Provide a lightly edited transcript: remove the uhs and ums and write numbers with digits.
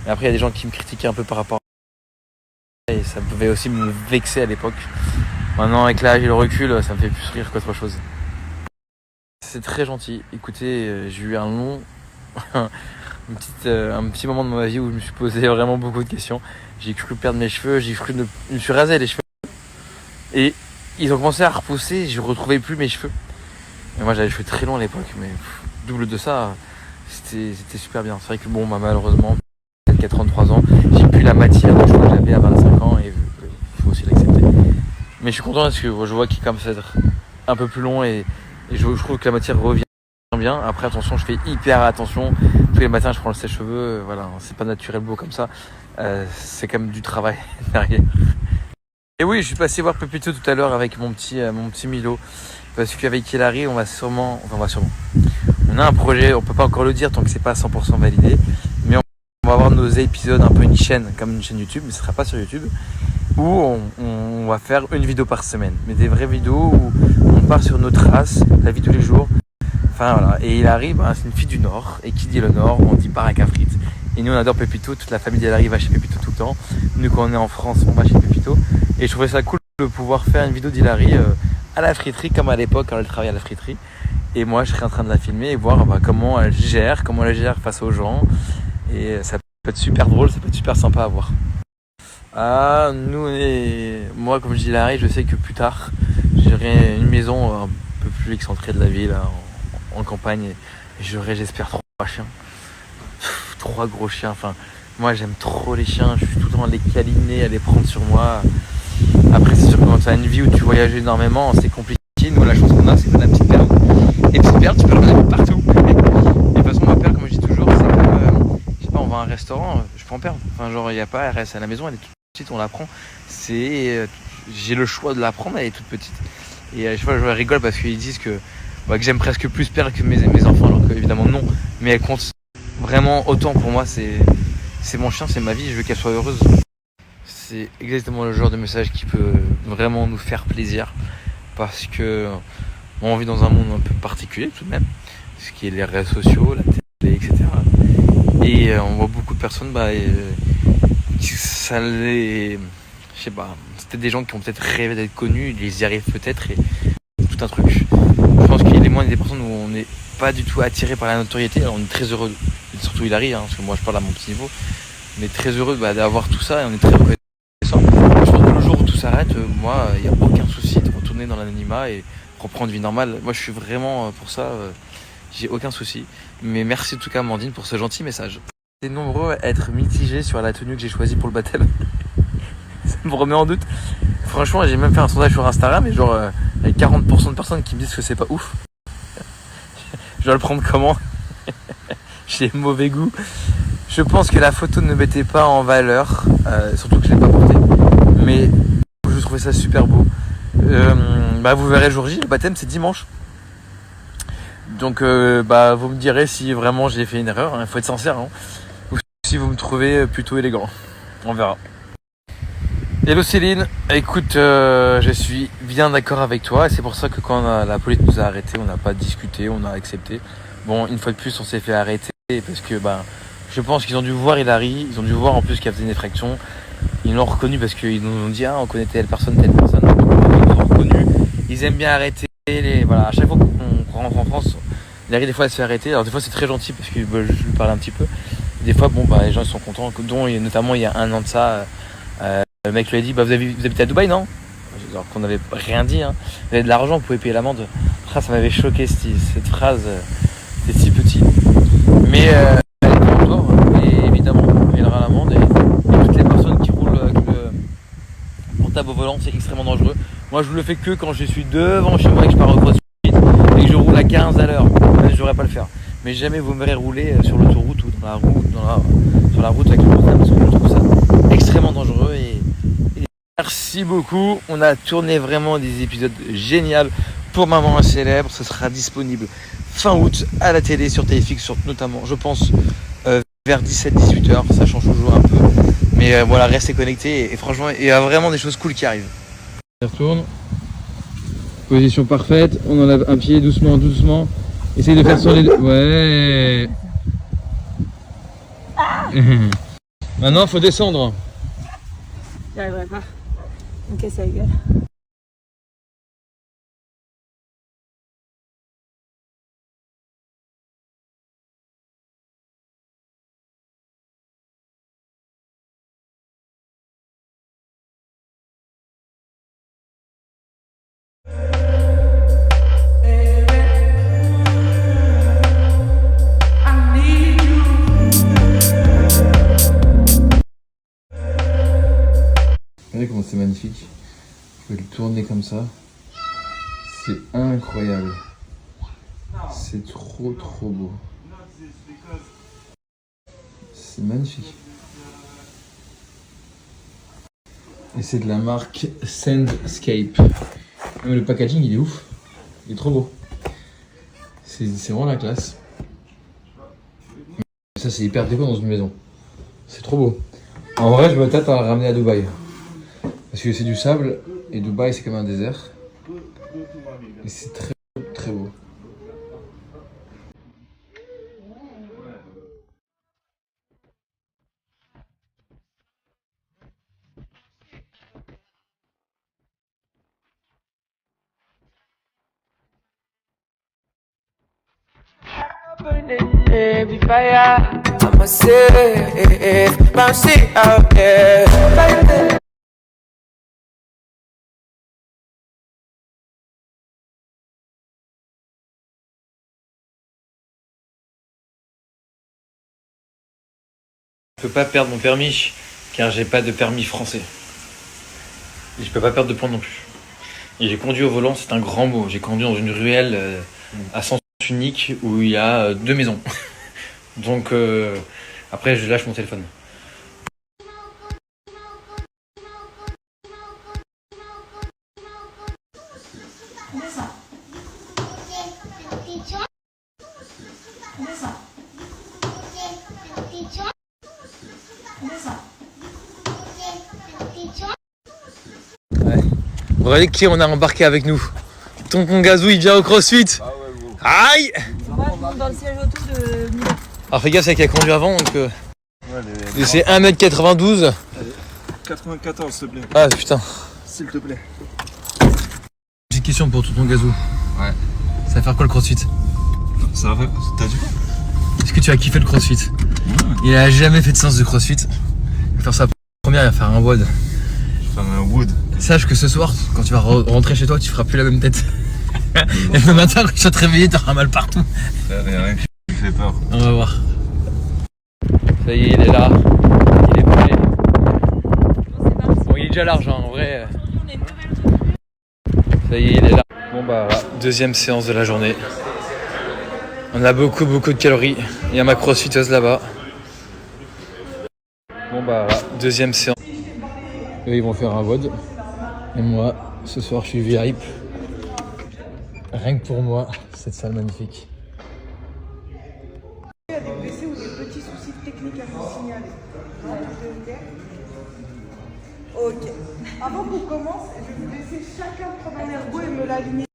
Et après il y a des gens qui me critiquaient un peu par rapport à ça, et ça pouvait aussi me vexer à l'époque. Maintenant avec l'âge et le recul, ça me fait plus rire qu'autre chose. C'est très gentil. Écoutez, j'ai eu un long un petit moment de ma vie où je me suis posé vraiment beaucoup de questions. J'ai cru perdre mes cheveux, je me suis rasé les cheveux et ils ont commencé à repousser, je retrouvais plus mes cheveux. Et moi j'avais les cheveux très longs à l'époque, mais double de ça, c'était super bien. C'est vrai que bon, malheureusement, à 33 ans, j'ai plus la matière de cheveux que j'avais à 25 ans et il faut aussi l'accepter. Mais je suis content parce que je vois qu'il commence à être un peu plus long et je trouve que la matière revient bien. Après attention, je fais hyper attention. Tous les matins je prends le sèche-cheveux, voilà, c'est pas naturel beau comme ça. C'est quand même du travail derrière. Et oui, je suis passé voir Pépito tout à l'heure avec mon petit Milo. Parce qu'avec Hilary, on va sûrement. On a un projet, on peut pas encore le dire tant que c'est pas 100% validé. Mais on va avoir nos épisodes un peu une chaîne, comme une chaîne YouTube, mais ce sera pas sur YouTube. Où on va faire une vidéo par semaine. Mais des vraies vidéos où on part sur nos traces, la vie de tous les jours. Enfin voilà. Et Hilary, c'est une fille du Nord. Et qui dit le Nord, on dit baraque à frites. Et nous on adore Pépito, toute la famille d'Hilary va chez Pépito tout le temps. Nous quand on est en France, on va chez Pépito. Et je trouvais ça cool de pouvoir faire une vidéo d'Hilary à la friterie, comme à l'époque quand elle travaillait à la friterie. Et moi je serais en train de la filmer et voir comment elle gère face aux gens. Et ça peut être super drôle, ça peut être super sympa à voir. Moi comme je dis Hilary, je sais que plus tard j'aurai une maison un peu plus excentrée de la ville, en campagne. Et j'aurai, j'espère, 3 chiens. 3 gros chiens, enfin moi j'aime trop les chiens, je suis tout le temps à les câliner, à les prendre sur moi. Après c'est sûr que quand tu as une vie où tu voyages énormément, c'est compliqué. Nous la chance qu'on a, c'est qu'on a une petite perle. Et petite perle, tu peux l'emmener partout. Et de toute façon ma perle, comme je dis toujours, c'est comme je sais pas, on va à un restaurant, je peux en perdre. Enfin genre il n'y a pas, elle reste à la maison, elle est toute petite, on la prend. J'ai le choix de la prendre, elle est toute petite. Et je rigole parce qu'ils disent que j'aime presque plus Perle que mes enfants, alors que évidemment non, mais elle compte vraiment autant pour moi. C'est mon chien, c'est ma vie, je veux qu'elle soit heureuse. C'est exactement le genre de message qui peut vraiment nous faire plaisir, parce que on vit dans un monde un peu particulier tout de même, ce qui est les réseaux sociaux, la télé, etc. Et on voit beaucoup de personnes, ça les, je sais pas, c'était des gens qui ont peut-être rêvé d'être connus, ils y arrivent peut-être, et tout un truc. Je pense qu'il y a des personnes où on n'est pas du tout attiré par la notoriété. Alors on est très heureux, surtout Hilary, parce que moi je parle à mon petit niveau, on est très heureux d'avoir tout ça et on est très reconnaissant. Je pense que le jour où tout s'arrête, moi il n'y a aucun souci de retourner dans l'anonymat et reprendre une vie normale. Moi je suis vraiment pour ça, j'ai aucun souci. Mais merci en tout cas Amandine pour ce gentil message. T'es nombreux à être mitigés sur la tenue que j'ai choisie pour le baptême. Ça me remet en doute. Franchement, j'ai même fait un sondage sur Instagram et genre avec 40% de personnes qui me disent que c'est pas ouf. Je dois le prendre comment? J'ai mauvais goût. Je pense que la photo ne me mettait pas en valeur, surtout que je l'ai pas portée. Mais je trouvais ça super beau. Vous verrez le jour J, le baptême c'est dimanche. Donc vous me direz si vraiment j'ai fait une erreur, il faut être sincère, hein, ou si vous me trouvez plutôt élégant. On verra. Hello Céline, écoute, je suis bien d'accord avec toi et c'est pour ça que quand la police nous a arrêtés, on n'a pas discuté, on a accepté. Bon, une fois de plus, on s'est fait arrêter parce que je pense qu'ils ont dû voir Hilary, ils ont dû voir en plus qu'il y avait une effraction. Ils l'ont reconnu parce qu'ils nous ont dit on connaît telle personne. Ils l'ont reconnu. Ils aiment bien arrêter à chaque fois qu'on rentre en France, Hilary des fois elle se fait arrêter. Alors des fois c'est très gentil parce que je lui parle un petit peu. Des fois les gens ils sont contents, dont notamment il y a un an de ça. Le mec lui a dit vous habitez à Dubaï, non? Alors qu'on n'avait rien dit, hein. Vous avez de l'argent, vous pouvez payer l'amende. Ça m'avait choqué cette phrase, c'est si petit. Mais elle est en tort, et évidemment on payera l'amende et toutes les personnes qui roulent avec le portable au volant, c'est extrêmement dangereux. Moi je le fais que quand je suis devant chez moi et que je pars au cross et que je roule à 15 à l'heure. Je devrais pas le faire. Mais jamais vous me verrez rouler sur l'autoroute ou sur la route avec le portable, parce que je trouve ça extrêmement dangereux. Et merci beaucoup. On a tourné vraiment des épisodes géniaux pour Maman Célèbre. Ce sera disponible fin août à la télé sur TFX, notamment, je pense, vers 17-18h. Ça change toujours un peu. Mais restez connectés. Et franchement, il y a vraiment des choses cool qui arrivent. On retourne. Position parfaite. On enlève un pied doucement. Essaye de faire sur les deux. Ouais. Maintenant, faut descendre. J'y arriverai pas. On casse la gueule. Regardez comment c'est magnifique. Je vais le tourner comme ça. C'est incroyable. C'est trop beau. C'est magnifique. Et c'est de la marque Sandscape. Mais le packaging il est ouf. Il est trop beau. C'est vraiment la classe. Ça c'est hyper déco dans une maison. C'est trop beau. En vrai je me tâte à le ramener à Dubaï. Parce que c'est du sable et Dubaï c'est comme un désert. Et c'est très beau. Every fire, I'ma say, bounce it out there. Je peux pas perdre mon permis car j'ai pas de permis français. Et je peux pas perdre de points non plus. Et j'ai conduit au volant, c'est un grand mot. J'ai conduit dans une ruelle à sens unique où il y a 2 maisons. Donc après je lâche mon téléphone. Ouais. Regardez qui on a embarqué avec nous. Tonton Gazou il vient au CrossFit. Aïe. Moi je monte dans le siège auto de Milan. Alors fais gaffe, c'est qu'il a conduit avant donc et c'est 1m92. Allez, 94 s'il te plaît. Ah putain. S'il te plaît. J'ai une question pour Tonton Gazou. Ouais. Ça va faire quoi le CrossFit? Ça va, t'as dit quoi? Est-ce que tu as kiffé le CrossFit? Il a jamais fait de séance de CrossFit. Il va faire sa première, il va faire un WOD. Je vais faire un wood. Sache que ce soir, quand tu vas rentrer chez toi, tu feras plus la même tête. Et le matin, quand tu vas te réveiller, t'auras mal partout. Rien qui fait peur. On va voir. Ça y est, il est là. Il est prêt. Bon, il est déjà large, hein, en vrai. Ça y est, il est là. Bon bah, deuxième séance de la journée. On a beaucoup de calories. Il y a ma crossfiteuse là-bas. Bon bah, deuxième séance. Eux, ils vont faire un WOD. Et moi, ce soir, je suis VIP. Rien que pour moi, cette salle magnifique. Il y a des blessés ou des petits soucis techniques à nous signaler. Ok. Avant qu'on commence, je vais vous laisser chacun prendre un ergot et me l'aligner.